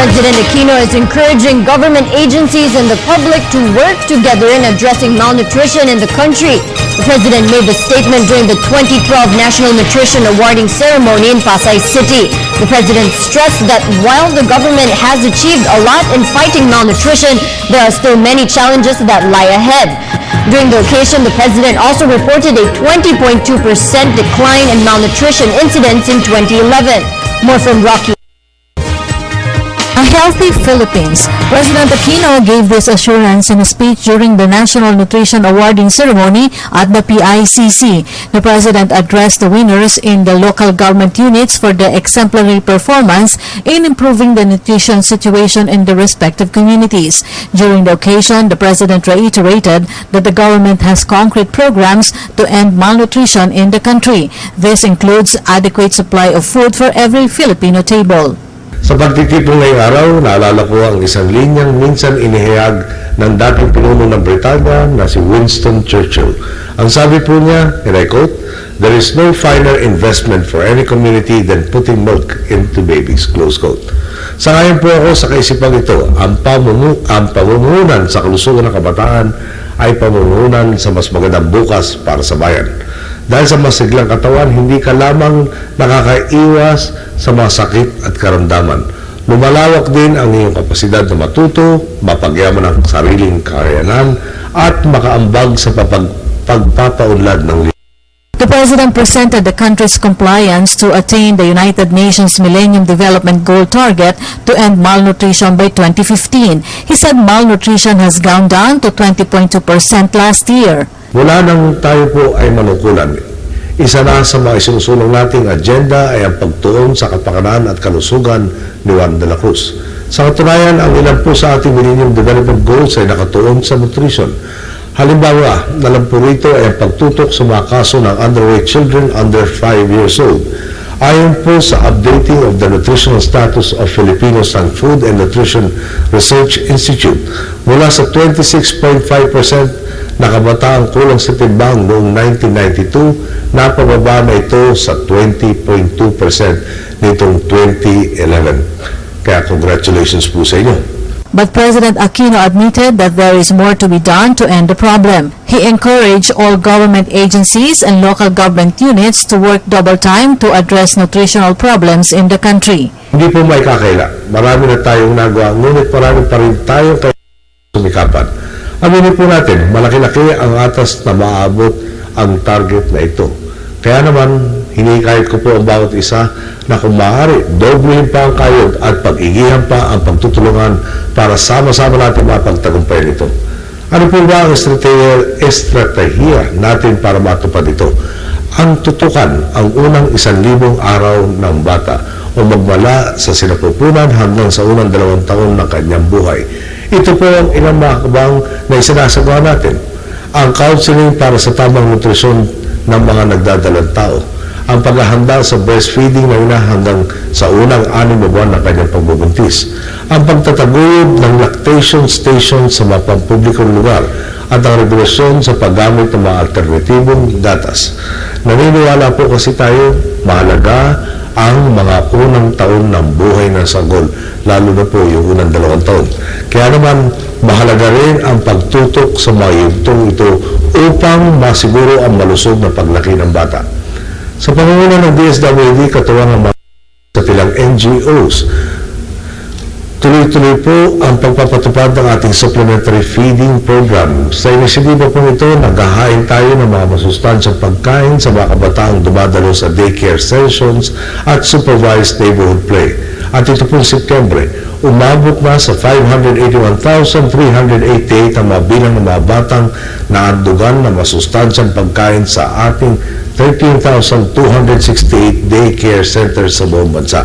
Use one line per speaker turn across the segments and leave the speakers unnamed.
President Aquino is encouraging government agencies and the public to work together in addressing malnutrition in the country. The President made the statement during the 2012 National Nutrition Awarding Ceremony in Pasay City. The President stressed that while the government has achieved a lot in fighting malnutrition, there are still many challenges that lie ahead. During the occasion, the President also reported a 20.2% decline in malnutrition incidents in 2011. More from Rocky.
A healthy Philippines. President Aquino gave this assurance in a speech during the National Nutrition Awarding Ceremony at the PICC. The President addressed the winners in the local government units for their exemplary performance in improving the nutrition situation in the respective communities. During the occasion, the President reiterated that the government has concrete programs to end malnutrition in the country. This includes adequate supply of food for every Filipino table.
Sa pagtitipon ngayong araw, naalala ko ang isang linyang minsan inihayag ng dating pinuno ng Britanya na si Winston Churchill. Ang sabi po niya, and I quote, "There is no finer investment for any community than putting milk into babies," close quote. Sangayon po ako sa kaisipang ito, ang pamumuhunan sa kalusugan ng kabataan ay pamumuhunan sa mas magandang bukas para sa bayan. Dahil sa masiglang katawan, hindi ka lamang nakakaiwas sa mga sakit at karamdaman. Lumalawak din ang iyong kapasidad na matuto, mapagyaman ang sariling kakayanan, at makaambag sa pagpapaunlad ng
The President presented the country's compliance to attain the United Nations Millennium Development Goal target to end malnutrition by 2015. He said malnutrition has gone down to 20.2% last year.
Mula nang tayo po ay manukulan, isa na sa mga isinusulong nating agenda ay ang pagtuon sa kapakanan at kalusugan ni Juan de la Cruz. Sa katunayan, ang ilan po sa ating Millennium Development Goals ay nakatuon sa nutrition. Halimbawa, nalang po rito ay ang pagtutok sa mga kaso ng underweight children under 5 years old. Ayon po sa updating of the nutritional status of Filipinos ng Food and Nutrition Research Institute, mula sa 26.5% na kabataang kulang sa timbang noong 1992, napababa na ito sa 20.2% nitong 2011. Kaya congratulations po sa inyo.
But President Aquino admitted that there is more to be done to end the problem. He encouraged all government agencies and local government units to work double time to address nutritional problems in the country.
Hindi po may kakaila. Marami na tayong nagawa, ngunit marami pa rin tayong sumikapan. Aminin po natin, malaki-laki ang atas na maabot ang target na ito. Kaya naman, hinikayat ko po ang bawat isa na kung maaari, doblehin pa ang kayod at pag-igihan pa ang pagtutulungan para sama-sama natin mapagtagumpay nito. Ano po ba ang estratehiya natin para matupad ito? Ang tutukan ang unang 1,000 araw ng bata o magmala sa sinapupunan hanggang sa unang 2 taon ng kanyang buhay. Ito po ang ilang mga hakbang na isinasagawa natin. Ang counseling para sa tamang nutrisyon ng mga nagdadalang tao. Ang paghahanda sa breastfeeding na ina hanggang sa unang 6 na buwan ng kanyang pagbubuntis. Ang pagtataguyod ng lactation station sa mga pampublikong lugar at ang regulasyon sa paggamit ng mga alternatibong gatas. Naniniwala po kasi tayo, mahalaga ang mga unang taon ng buhay ng sanggol, lalo na po yung unang 2 taon. Kaya naman, mahalaga rin ang pagtutok sa mga yugtong ito upang masiguro ang malusog na paglaki ng bata. Sa pangunguna ng DSWD, katuwang ang mga sa pilang NGOs, tuloy-tuloy po ang pagpapatupad ng ating supplementary feeding program. Sa inisiatiba po ito, naghahain tayo ng mga masustansyang pagkain sa mga kabataang dumadalo sa daycare sessions at supervised neighborhood play. At ito pong Setyembre, umabot na sa 581,388 ang mga bilang ng mga batang naandugan na masustansyang pagkain sa ating 13,268 daycare centers sa buong bansa.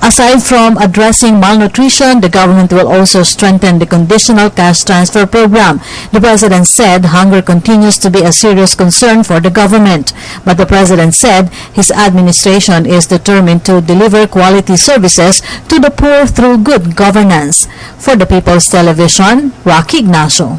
Aside from addressing malnutrition, the government will also strengthen the conditional cash transfer program. The President said hunger continues to be a serious concern for the government. But the President said his administration is determined to deliver quality services to the poor through good governance. For the People's Television, Rocky Ignacio.